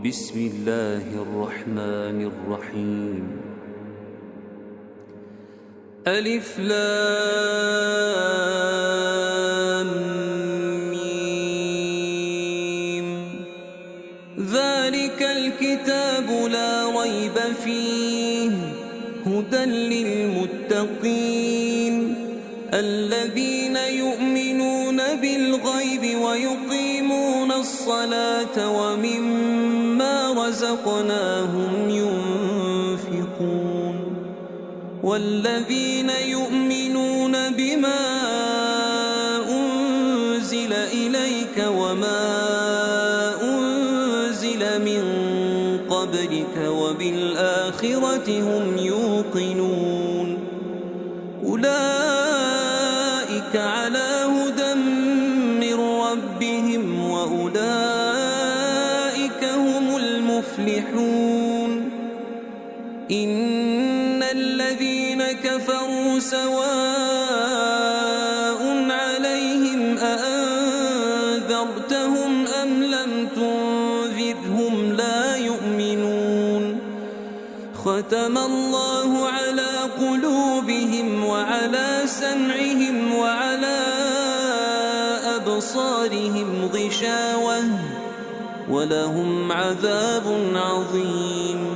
بسم الله الرحمن الرحيم ألف لام ميم ذلك الكتاب لا ريب فيه هدى للمتقين الذين يؤمنون بالغيب ويقيمون الصلاة ومما رزقناهم ينفقون والذين يؤمنون بما أنزل إليك وما أنزل من قبلك وبالآخرة هم يوقنون أولئك على هدى من ربهم وأولئك هم المفلحون إن الذين كفروا سواء عليهم أأنذرتهم أم لم تنذرهم لا يؤمنون ختم الله على قلوبهم وعلى سمعهم وعلى أبصارهم غشاوة ولهم عذاب عظيم